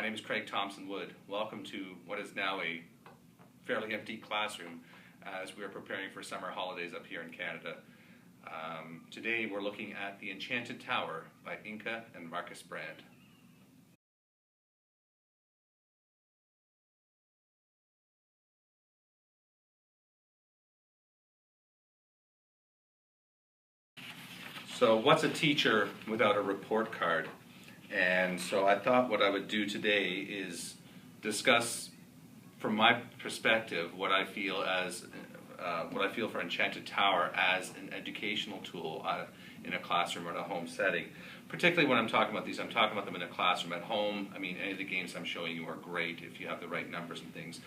name is Craig Thompson-Wood. Welcome to what is now a fairly empty classroom as we are preparing for summer holidays up here in Canada. Today we're looking at the Enchanted Tower by Inca and Marcus Brand. So what's a teacher without a report card? And so I thought what I would do today is discuss, from my perspective, what I feel for Enchanted Tower as an educational tool in a classroom or in a home setting. Particularly when I'm talking about these, I'm talking about them in a classroom. At home, I mean, any of the games I'm showing you are great if you have the right numbers and things.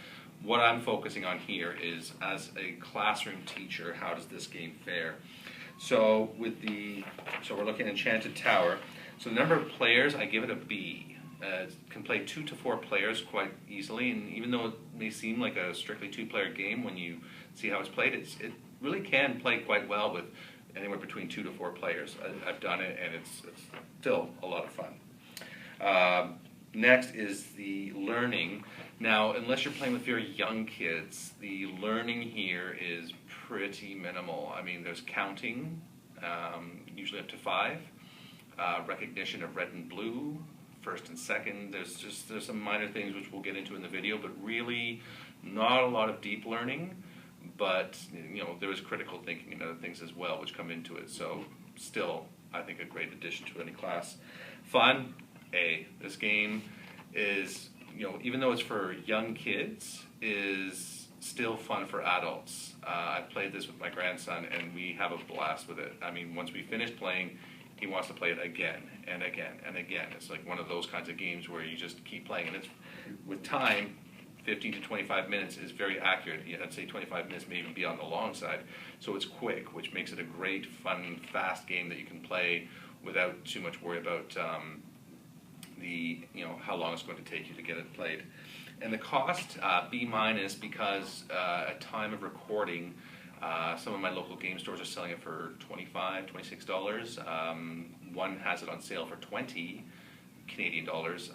What I'm focusing on here is, as a classroom teacher, how does this game fare? So we're looking at Enchanted Tower. So the number of players, I give it a B. It can play 2 to 4 players quite easily, and even though it may seem like a strictly 2-player game when you see how it's played, it really can play quite well with anywhere between 2 to 4 players. I've done it, and it's still a lot of fun. Next is the learning. Now, unless you're playing with very young kids, the learning here is pretty minimal. I mean, there's counting, usually up to 5, recognition of red and blue, first and second. There's some minor things which we'll get into in the video, but really not a lot of deep learning. But there is critical thinking and other things as well which come into it. So still, I think a great addition to any class. Fun. This game is, even though it's for young kids, is still fun for adults. I've played this with my grandson, and we have a blast with it. I mean, once we finish playing, he wants to play it again and again and again. It's like one of those kinds of games where you just keep playing, and it's with time. 15 to 25 minutes is very accurate. I'd say 25 minutes may even be on the long side. So it's quick, which makes it a great, fun, fast game that you can play without too much worry about how long it's going to take you to get it played. And the cost, B-, because at time of recording, some of my local game stores are selling it for $25, $26. One has it on sale for 20 Canadian dollars.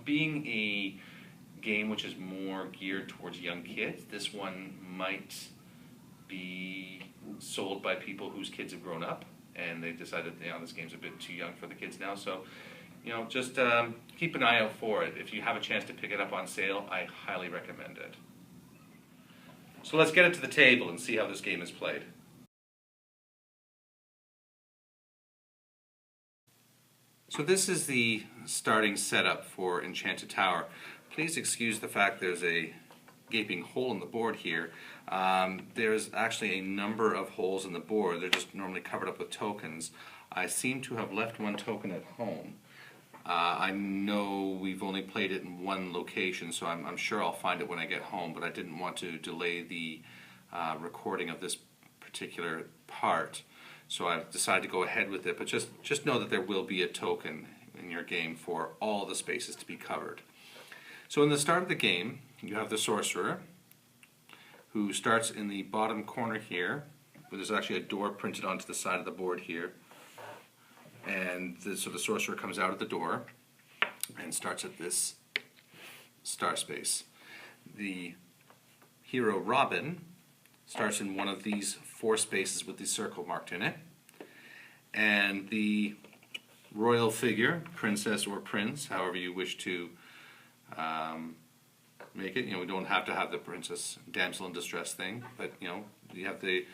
Being a game which is more geared towards young kids, this one might be sold by people whose kids have grown up and they've decided this game's a bit too young for the kids now. So just keep an eye out for it. If you have a chance to pick it up on sale, I highly recommend it. So let's get it to the table and see how this game is played. So this is the starting setup for Enchanted Tower. Please excuse the fact there's a gaping hole in the board here. There's actually a number of holes in the board. They're just normally covered up with tokens. I seem to have left one token at home. I know we've only played it in one location, so I'm sure I'll find it when I get home, but I didn't want to delay the recording of this particular part. So I've decided to go ahead with it, but just know that there will be a token in your game for all the spaces to be covered. So in the start of the game, you have the sorcerer, who starts in the bottom corner here, where there's actually a door printed onto the side of the board here. And so the sorcerer comes out of the door and starts at this star space. The hero Robin starts in one of these 4 spaces with the circle marked in it. And the royal figure, princess or prince, however you wish to make it. We don't have to have the princess damsel in distress thing, but you have the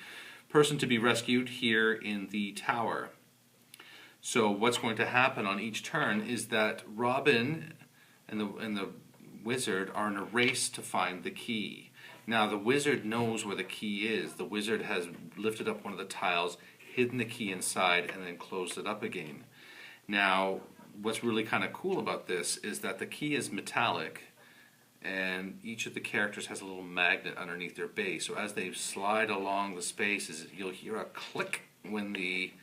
person to be rescued here in the tower. So what's going to happen on each turn is that Robin and the wizard are in a race to find the key. Now the wizard knows where the key is. The wizard has lifted up one of the tiles, hidden the key inside, and then closed it up again. Now what's really kind of cool about this is that the key is metallic, and each of the characters has a little magnet underneath their base. So as they slide along the spaces, you'll hear a click when the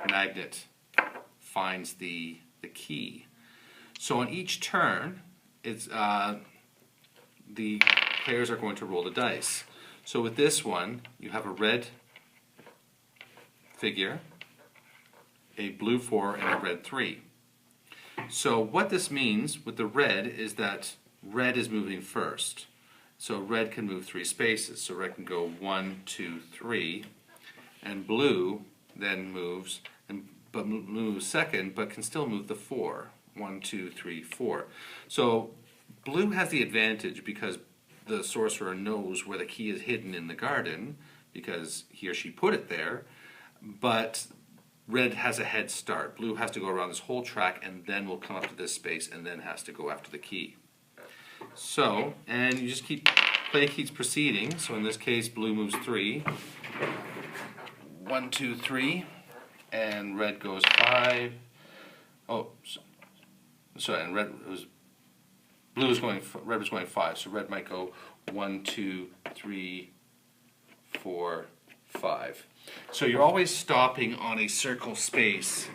magnet finds the key. So on each turn, it's the players are going to roll the dice. So with this one, you have a red figure, a blue 4, and a red 3. So what this means with the red is that red is moving first. So red can move 3 spaces. So red can go 1, 2, 3, and blue then moves, but moves second, but can still move the 4. 1, 2, 3, 4. So blue has the advantage because the sorcerer knows where the key is hidden in the garden because he or she put it there, but red has a head start. Blue has to go around this whole track and then will come up to this space and then has to go after the key. So, and you just play keeps proceeding. So in this case, blue moves 3. 1, 2, 3, and red goes 5. Oh, sorry, and red was going 5. So red might go 1, 2, 3, 4, 5. So you're always stopping on a circle space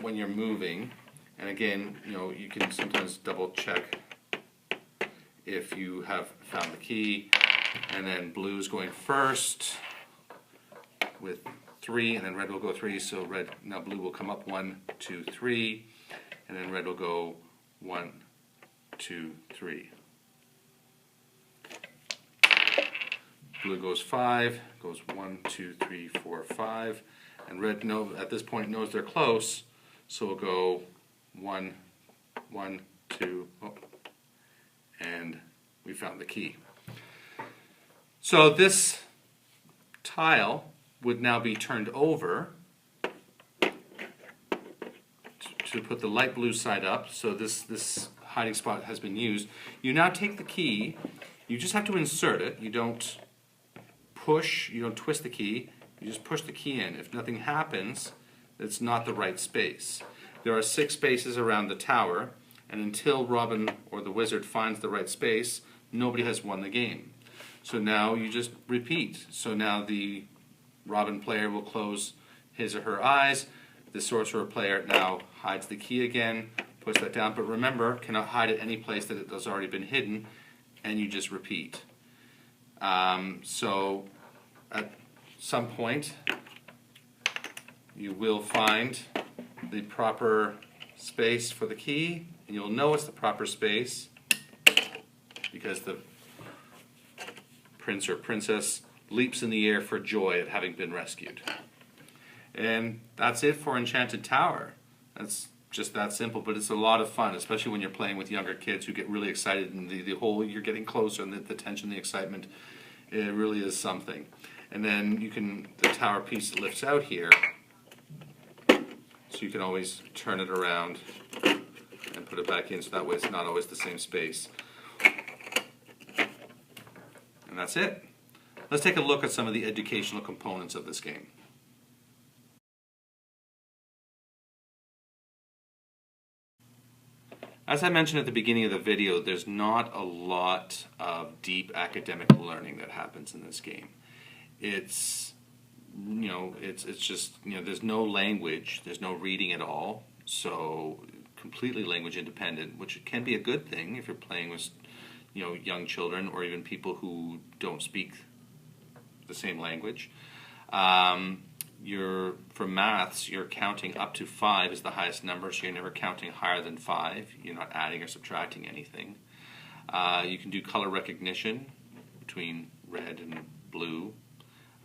when you're moving. And again, you can sometimes double check if you have found the key. And then blue is going first with 3, and then red will go 3. So now blue will come up 1, 2, 3, and then red will go 1, 2, 3. Blue goes 5, goes 1, 2, 3, 4, 5, and red at this point knows they're close, so we'll go 1, 1, 2, and we found the key. So this tile would now be turned over to put the light blue side up. So this hiding spot has been used. You now take the key. You just have to insert it. You don't push. You don't twist the key. You just push the key in. If nothing happens, it's not the right space. There are 6 spaces around the tower, and until Robin or the wizard finds the right space, nobody has won the game. So now you just repeat. So now the Robin player will close his or her eyes. The sorcerer player now hides the key again, puts that down, but remember, cannot hide it any place that it has already been hidden, and you just repeat. So at some point, you will find the proper space for the key, and you'll know it's the proper space because the prince or princess leaps in the air for joy at having been rescued. And that's it for Enchanted Tower. That's just that simple, but it's a lot of fun, especially when you're playing with younger kids who get really excited, and the whole you're getting closer, and the tension, the excitement, it really is something. And then the tower piece lifts out here, so you can always turn it around and put it back in, so that way it's not always the same space. And that's it. Let's take a look at some of the educational components of this game. As I mentioned at the beginning of the video, there's not a lot of deep academic learning that happens in this game. It's just, there's no language, there's no reading at all, so completely language independent, which can be a good thing if you're playing with, young children or even people who don't speak the same language. For maths, you're counting up to 5 is the highest number, so you're never counting higher than 5. You're not adding or subtracting anything. You can do color recognition between red and blue,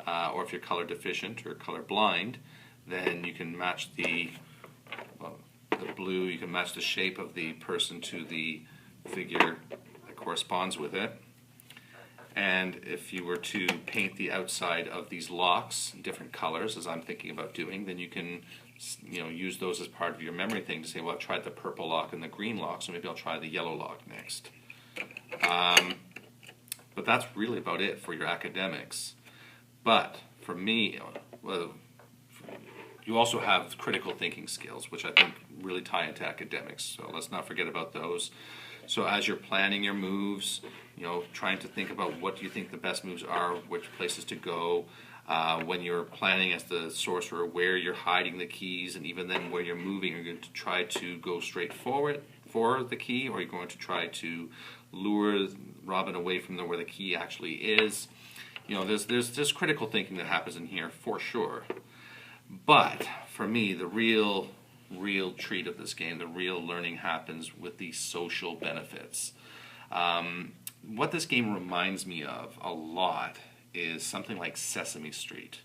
or if you're color deficient or color blind, then you can match the blue. You can match the shape of the person to the figure that corresponds with it. And if you were to paint the outside of these locks in different colors, as I'm thinking about doing, then you can use those as part of your memory thing to say, well, I tried the purple lock and the green lock, so maybe I'll try the yellow lock next. But that's really about it for your academics. But for me, well, you also have critical thinking skills, which I think really tie into academics, so let's not forget about those. So as you're planning your moves, trying to think about what do you think the best moves are, which places to go, when you're planning as the sorcerer where you're hiding the keys, and even then where you're moving, are you going to try to go straight forward for the key, or are you going to try to lure Robin away from where the key actually is? There's critical thinking that happens in here for sure. But for me, the real treat of this game, the real learning happens with the social benefits. What this game reminds me of a lot is something like Sesame Street.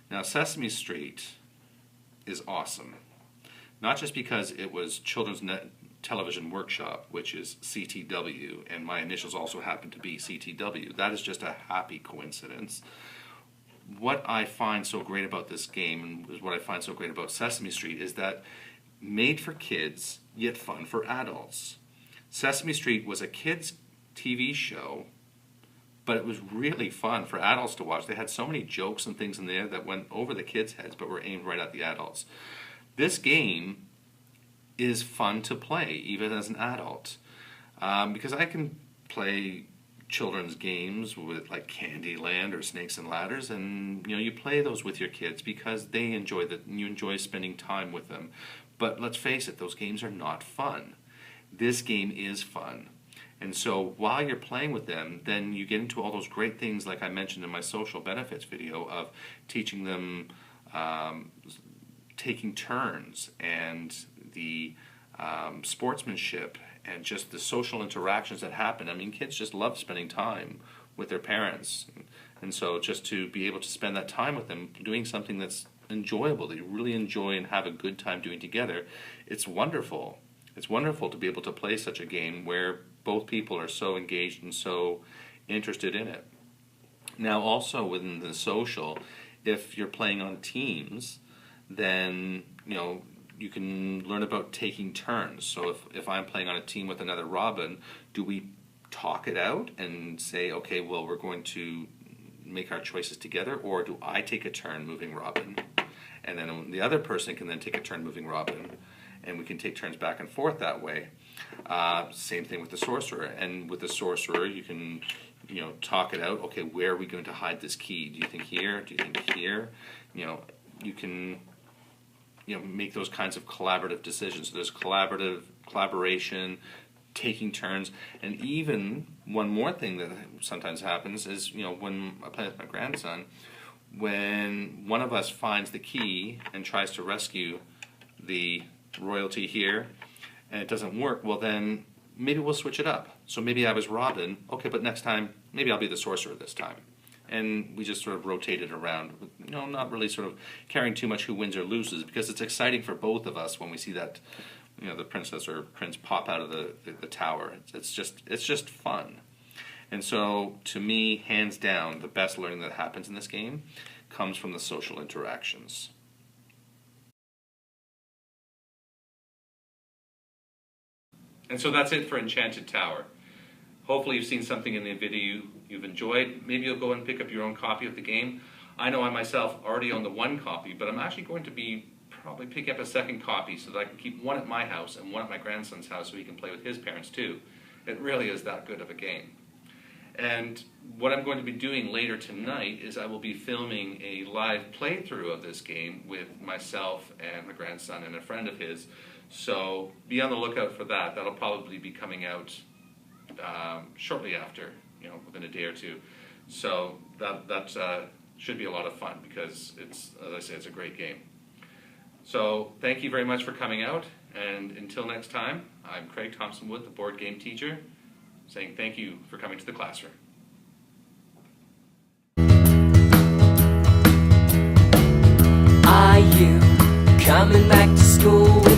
Now, Sesame Street is awesome, not just because it was Children's Television Workshop, which is CTW, and my initials also happen to be CTW. That is just a happy coincidence. What I find so great about this game, and what I find so great about Sesame Street, is that made for kids, yet fun for adults. Sesame Street was a kids' TV show, but it was really fun for adults to watch. They had so many jokes and things in there that went over the kids' heads, but were aimed right at the adults. This game is fun to play, even as an adult, because I can play children's games with like Candyland or Snakes and Ladders, and you play those with your kids because they enjoy that, and you enjoy spending time with them. But let's face it, those games are not fun. This game is fun. And so while you're playing with them, then you get into all those great things like I mentioned in my social benefits video of teaching them taking turns, and the sportsmanship, and just the social interactions that happen. I mean, kids just love spending time with their parents. And so just to be able to spend that time with them doing something that's enjoyable, that you really enjoy and have a good time doing together, it's wonderful. It's wonderful to be able to play such a game where both people are so engaged and so interested in it. Now also within the social, if you're playing on teams, then you can learn about taking turns. So if I'm playing on a team with another Robin, do we talk it out and say, okay, well, we're going to make our choices together, or do I take a turn moving Robin, and then the other person can then take a turn moving Robin, and we can take turns back and forth that way. Same thing with the sorcerer, and with the sorcerer you can talk it out. Okay, where are we going to hide this key? Do you think here? Do you think here? You can make those kinds of collaborative decisions. So there's collaboration, taking turns, and even one more thing that sometimes happens is when I play with my grandson, when one of us finds the key and tries to rescue the royalty here and it doesn't work, well then maybe we'll switch it up. So maybe I was Robin, okay, but next time maybe I'll be the sorcerer this time. And we just sort of rotate it around, not really sort of caring too much who wins or loses, because it's exciting for both of us when we see that the princess or prince pop out of the tower. It's just fun. And so to me, hands down, the best learning that happens in this game comes from the social interactions. And so that's it for Enchanted Tower. Hopefully you've seen something in the video you've enjoyed. Maybe you'll go and pick up your own copy of the game. I know I myself already own the one copy, but I'm actually going to be probably picking up a second copy so that I can keep one at my house and one at my grandson's house so he can play with his parents too. It really is that good of a game. And what I'm going to be doing later tonight is I will be filming a live playthrough of this game with myself and my grandson and a friend of his. So be on the lookout for that. That'll probably be coming out shortly after, within a day or two. So that should be a lot of fun because it's, as I say, it's a great game. So thank you very much for coming out, and until next time, I'm Craig Thompson-Wood, the board game teacher, saying thank you for coming to the classroom. Are you coming back to school?